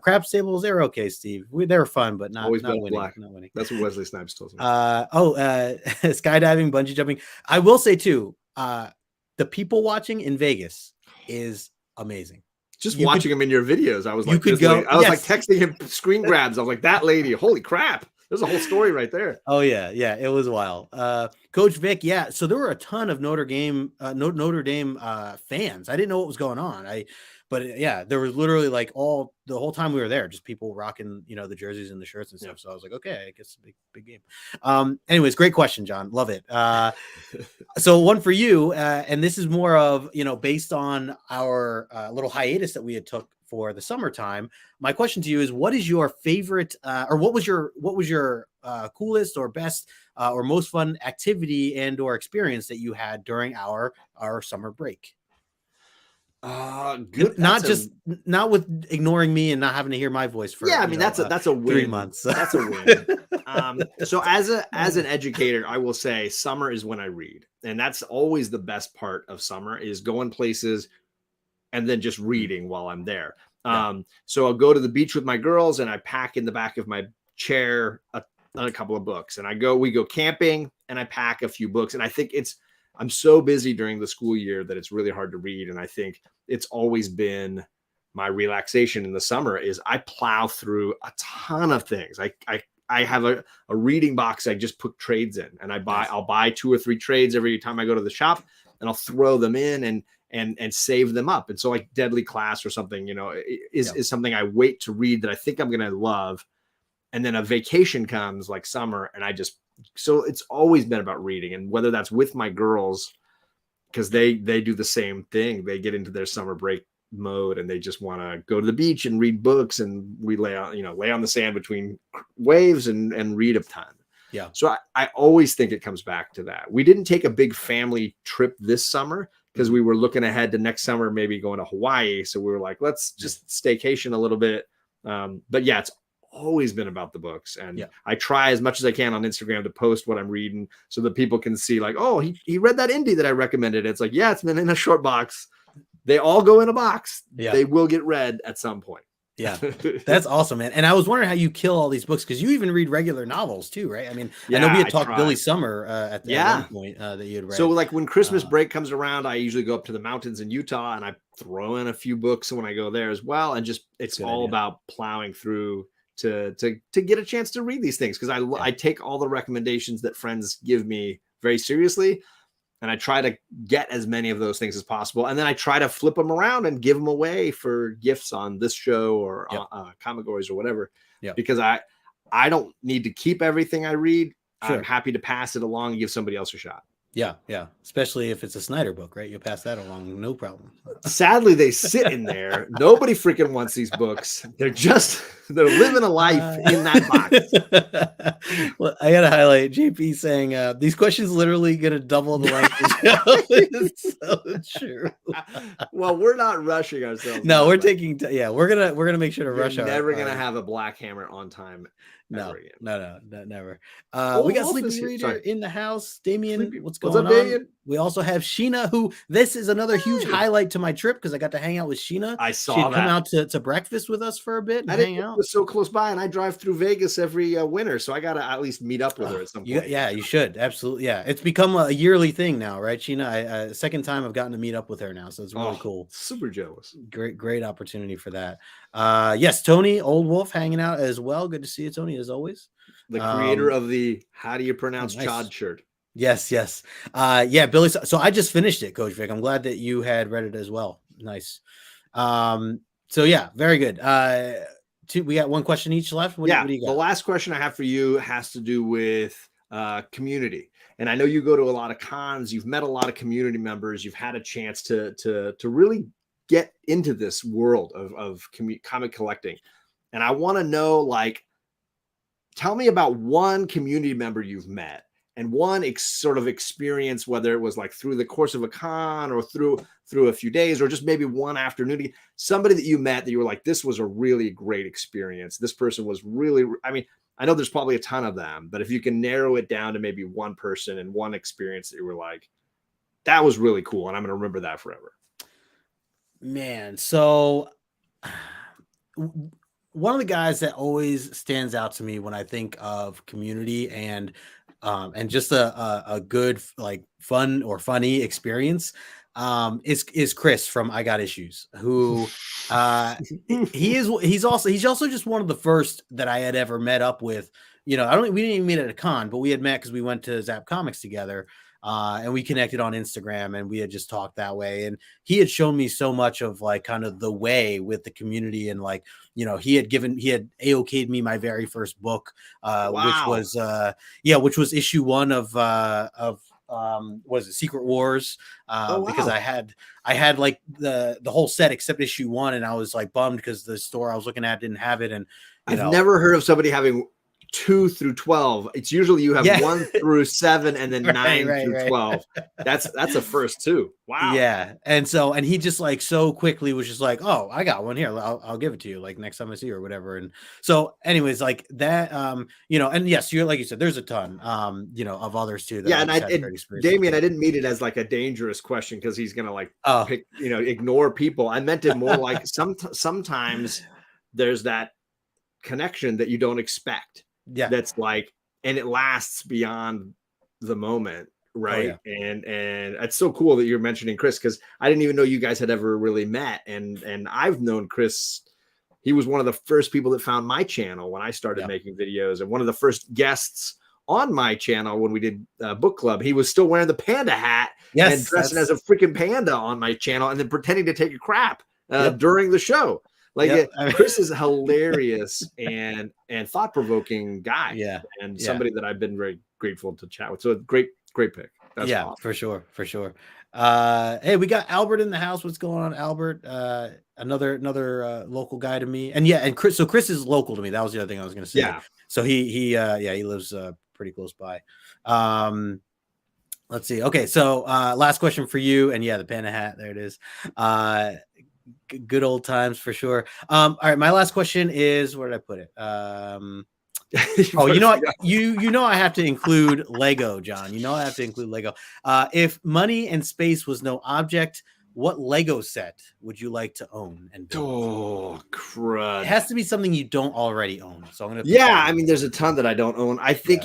crab stables, they're okay, Steve. They were fun, but not winning. Black. Not winning. That's what Wesley Snipes told me. Skydiving, bungee jumping. I will say too, the people watching in Vegas is amazing. Just watching him in your videos, I was like, I was like texting him screen grabs. I was like, that lady, holy crap! There's a whole story right there. Oh yeah, it was wild. Coach Vic, yeah. So there were a ton of Notre Dame fans. I didn't know what was going on. But yeah, there was literally like the whole time we were there, just people rocking, the jerseys and the shirts and stuff. Yeah. So I was like, okay, I guess it's a big game. Anyways, great question, John. Love it. So one for you, and this is more of, based on our little hiatus that we had took for the summertime. My question to you is, what is your favorite, or what was your coolest or best or most fun activity and or experience that you had during our summer break? Good. Not with ignoring me and not having to hear my voice for that's a win. 3 months. That's a win. So as an educator, I will say summer is when I read, and that's always the best part of summer is going places and then just reading while I'm there. So I'll go to the beach with my girls and I pack in the back of my chair a couple of books, and we go camping and I pack a few books, and I think I'm so busy during the school year that it's really hard to read. And I think it's always been my relaxation in the summer is I plow through a ton of things. I have a reading box. I just put trades in, and I'll buy 2 or 3 trades every time I go to the shop, and I'll throw them in and save them up. And so like Deadly Class or something, is something I wait to read that I think I'm going to love. And then a vacation comes like summer, and so it's always been about reading, and whether that's with my girls, because they do the same thing. They get into their summer break mode and they just want to go to the beach and read books, and we lay on the sand between waves and read a ton. Yeah. So I always think it comes back to that. We didn't take a big family trip this summer because we were looking ahead to next summer, maybe going to Hawaii. So we were like, let's just staycation a little bit. But yeah, it's always been about the books, and I try as much as I can on Instagram to post what I'm reading so that people can see like, oh, he read that indie that I recommended. It's like, yeah, it's been in a short box. They all go in a box. They will get read at some point. Yeah, that's awesome, man. And I was wondering how you kill all these books, because you even read regular novels too, right? I mean, I know we had talked Billy Summer at one point that you had read. So like when Christmas break comes around, I usually go up to the mountains in Utah and I throw in a few books when I go there as well. And just it's all about plowing through to get a chance to read these things, because I take all the recommendations that friends give me very seriously, and I try to get as many of those things as possible, and then I try to flip them around and give them away for gifts on this show or Comic Gories or whatever, because I don't need to keep everything I read. Sure. I'm happy to pass it along and give somebody else a shot. Yeah. Especially if it's a Snyder book, right? You'll pass that along, no problem. Sadly, they sit in there. Nobody freaking wants these books. They're living a life in that box. Well, I got to highlight JP saying these questions literally going to double the length of the show. It's so true. Well, we're not rushing ourselves. No, we're taking. We're gonna make sure to rush. Never gonna have a Black Hammer on time. No, never. We got Sleepy Reader in the house. Damien, what's going on? Damien? We also have Sheena, who this is another huge highlight to my trip, because I got to hang out with Sheena. I saw She'd come out to breakfast with us for a bit and hang out. It was so close by, and I drive through Vegas every winter, so I got to at least meet up with her at some point. Yeah, you should. Absolutely. Yeah, it's become a yearly thing now, right, Sheena? Second time I've gotten to meet up with her now, so it's really cool. Super jealous. Great opportunity for that. Yes, Tony, Old Wolf, hanging out as well. Good to see you, Tony, as always. The creator of the how do you pronounce Chod shirt? Yes. Billy. So I just finished it, Coach Vic. I'm glad that you had read it as well. Nice. So yeah, very good. We got one question each left. What do you got? The last question I have for you has to do with community. And I know you go to a lot of cons. You've met a lot of community members. You've had a chance to really get into this world of comic collecting. And I want to know, like, tell me about one community member you've met and one sort of experience, whether it was like through the course of a con or through a few days or just maybe one afternoon, somebody that you met that you were like, this was a really great experience. This person was really, I mean, I know there's probably a ton of them, but if you can narrow it down to maybe one person and one experience that you were like, that was really cool, and I'm going to remember that forever. Man, so one of the guys that always stands out to me when I think of community and just a good, like, fun or funny experience is Chris from I Got Issues, who he's also just one of the first that I had ever met up with. We didn't even meet at a con, but we had met because we went to Zap Comics together. And we connected on Instagram and we had just talked that way. And he had shown me so much of like kind of the way with the community. And like, he had AOK'd me my very first book, which was issue 1 of was it Secret Wars? Because I had like the whole set except issue 1. And I was like bummed because the store I was looking at didn't have it. And I've never heard of somebody having 2 through 12. It's usually you have 1 through 7 and then 9 through 12. That's a first too. Wow. Yeah. And he just like so quickly was just like, oh, I got one here. I'll give it to you like next time I see you or whatever. And so anyways, like that, and yes, you're like you said, there's a ton, of others too. Yeah. And Damien, I didn't mean it as like a dangerous question because he's going to like pick, ignore people. I meant it more like sometimes there's that connection that you don't expect. Yeah, that's like, and it lasts beyond the moment, right? Oh, yeah. And it's so cool that you're mentioning Chris because I didn't even know you guys had ever really met. And I've known Chris. He was one of the first people that found my channel when I started making videos, and one of the first guests on my channel when we did book club. He was still wearing the panda hat and dressing as a freaking panda on my channel, and then pretending to take a crap during the show. Like Chris is a hilarious and thought-provoking guy. Yeah. And somebody that I've been very grateful to chat with. So great pick. That's awesome. For sure. Hey, we got Albert in the house. What's going on, Albert? Another local guy to me. And Chris, so Chris is local to me. That was the other thing I was going to say. Yeah. So he lives pretty close by. Let's see. Okay. So last question for you. And the panda hat, there it is. Good old times for sure. All right, my last question is, where did I put it? I have to include Lego, John. I have to include Lego. If money and space was no object, what Lego set would you like to own and build? Oh, crud. It has to be something you don't already own. So I'm gonna there's a ton that I don't own. I think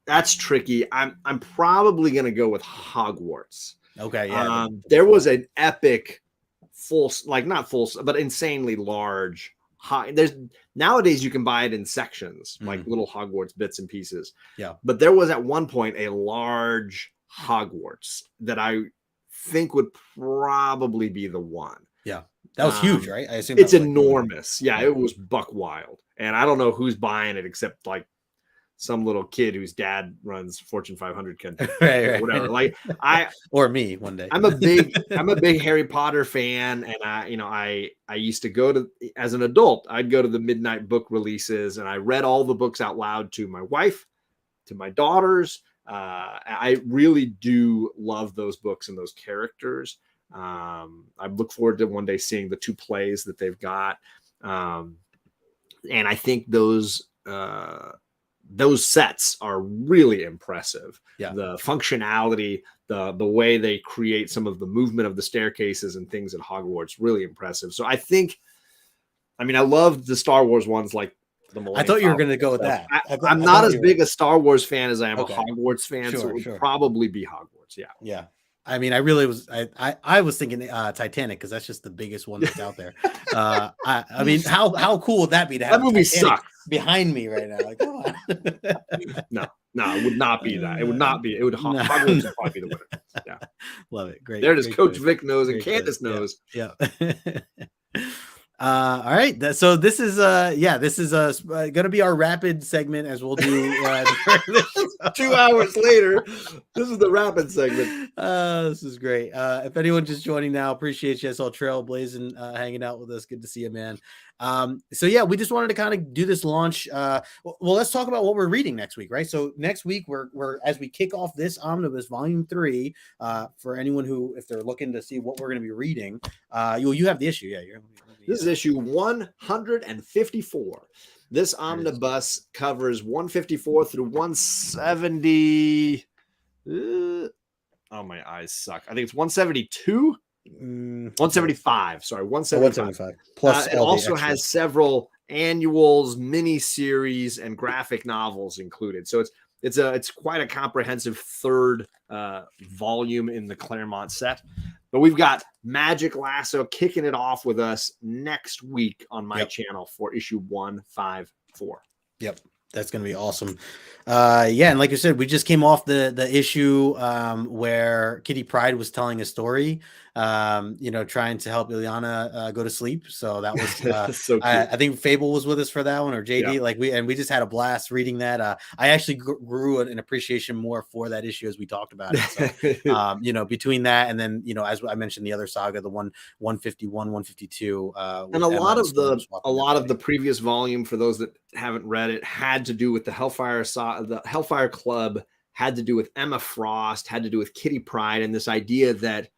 that's tricky. I'm probably gonna go with Hogwarts. Okay. There was an epic but insanely large. Nowadays you can buy it in sections, like little Hogwarts bits and pieces. Yeah. But there was at one point a large Hogwarts that I think would probably be the one. Yeah. That was huge, right? I assume it's enormous. It was buck wild. And I don't know who's buying it except like some little kid whose dad runs Fortune 500 company, right. Whatever. Like or me one day. I'm a big Harry Potter fan, and I used to go to, as an adult, I'd go to the midnight book releases, and I read all the books out loud to my wife, to my daughters. I really do love those books and those characters. I look forward to one day seeing the 2 plays that they've got, and I think those sets are really impressive. Yeah. The functionality, the way they create some of the movement of the staircases and things at Hogwarts, really impressive. So I loved the Star Wars ones, like the Millennium I thought you were going to go with that. I'm not as big a Star Wars fan as I am a Hogwarts fan, so it would probably be Hogwarts. Yeah. Yeah. I mean, I really was. I was thinking Titanic because that's just the biggest one that's out there. I mean, how cool would that be to have that movie sucks behind me right now? Like, come on. No, it would not be that. It would not be. It would. Hogwarts would probably be the winner. Yeah, love it. Great. There it is. Great Coach choice. Vic knows and Great Candace choice. knows. Yeah. All right. So this is this is gonna be our rapid segment, as we'll do 2 hours later. This is the rapid segment. This is great. If anyone just joining now, appreciate you. I saw Trailblazing hanging out with us. Good to see you, man. So yeah, we just wanted to kind of do this launch. Well, let's talk about what we're reading next week, right? So next week we're as we kick off this omnibus volume 3, for anyone who, if they're looking to see what we're going to be reading, you have the issue. Yeah, this is issue 154. This omnibus covers 154 through 170. Oh, my eyes suck. I think it's 172. 175. Sorry, 175. Plus, it also has several annuals, mini series, and graphic novels included. So it's quite a comprehensive third volume in the Claremont set. But we've got Magic Lasso kicking it off with us next week on my channel for issue 154. Yep. That's going to be awesome. Yeah. And like you said, we just came off the issue where Kitty Pryde was telling a story, trying to help Ileana go to sleep. So that was, so cute. I think Fable was with us for that one, or JD. Yeah. We just had a blast reading that. I actually grew an appreciation more for that issue as we talked about it. So, between that and then, as I mentioned, the other saga, the 151, 152, and a lot of the previous volume, for those that haven't read it, had to do with the Hellfire Club, had to do with Emma Frost, had to do with Kitty Pryde, and this idea that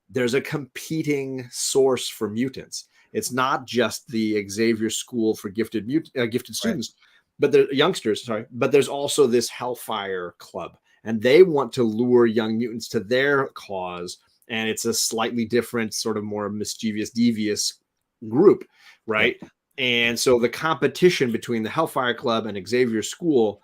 there's a competing source for mutants. It's not just the Xavier School for gifted students, but they're youngsters. But there's also this Hellfire Club, and they want to lure young mutants to their cause. And it's a slightly different, sort of more mischievous, devious group, right? Yeah. And so the competition between the Hellfire Club and Xavier School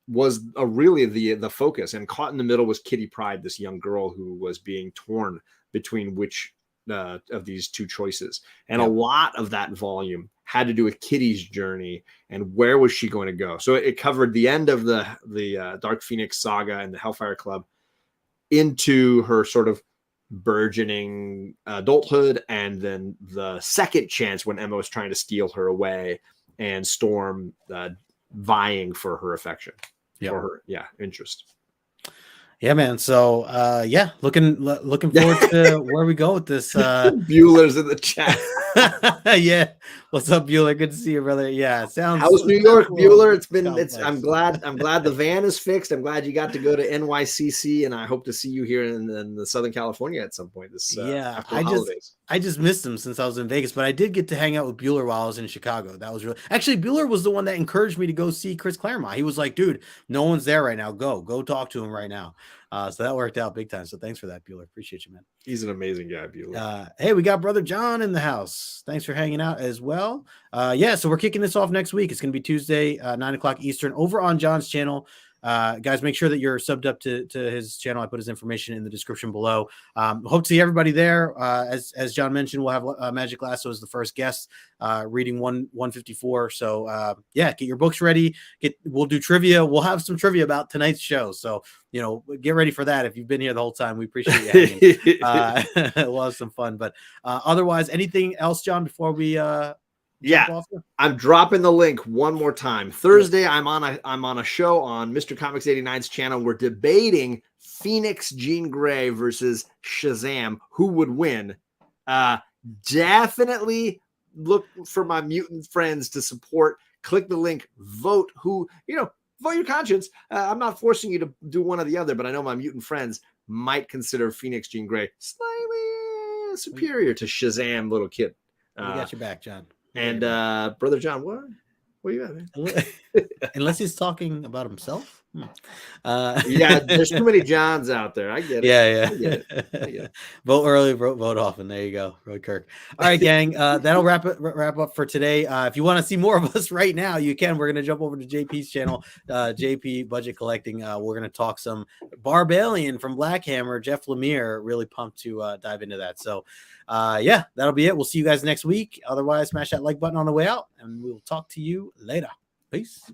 was really the focus. And caught in the middle was Kitty Pryde, this young girl who was being torn between which of these two choices. And a lot of that volume had to do with Kitty's journey and where was she going to go. So it covered the end of the Dark Phoenix saga and the Hellfire Club into her sort of burgeoning adulthood, and then the second chance when Emma was trying to steal her away, and Storm vying for her affection, for her interest. Yeah, man. So looking forward to where we go with this. Bueller's in the chat. Yeah. What's up, Bueller? Good to see you, brother. Yeah. Sounds. How's New York, Bueller? I'm glad the van is fixed. I'm glad you got to go to NYCC, and I hope to see you here in the Southern California at some point after the holidays. I just missed him since I was in Vegas, but I did get to hang out with Bueller while I was in Chicago. That was actually, Bueller was the one that encouraged me to go see Chris Claremont. He was like, dude, no one's there right now. Go talk to him right now. So that worked out big time. So thanks for that, Bueller. Appreciate you, man. He's an amazing guy, Bueller. Hey, we got Brother John in the house. Thanks for hanging out as well. So we're kicking this off next week. It's going to be Tuesday, 9:00 Eastern, over on John's channel. Guys, make sure that you're subbed up to his channel. I put his information in the description below. Hope to see everybody there. As John mentioned, we'll have Magic Lasso as the first guest, reading 154. So get your books ready. We'll do trivia. We'll have some trivia about tonight's show. So get ready for that. If you've been here the whole time, we appreciate you hanging. We'll have some fun. But otherwise, anything else, John, before we I'm dropping the link one more time. Thursday, I'm on a show on Mr. Comics 89's channel. We're debating Phoenix Jean Grey versus Shazam. Who would win? Definitely look for my mutant friends to support. Click the link. Vote vote your conscience. I'm not forcing you to do one or the other, but I know my mutant friends might consider Phoenix Jean Grey slightly superior to Shazam little kid. We got your back, John. And Brother John, what you got, man? Unless he's talking about himself. There's too many Johns out there. I get it. Yeah. I get it. Vote early, vote often. There you go, Roy Kirk. All right, gang. That'll wrap up for today. If you want to see more of us right now, you can. We're gonna jump over to JP's channel, JP Budget Collecting. We're gonna talk some Barbalian from Black Hammer, Jeff Lemire. Really pumped to dive into that. So that'll be it. We'll see you guys next week. Otherwise, smash that like button on the way out, and we'll talk to you later. Peace.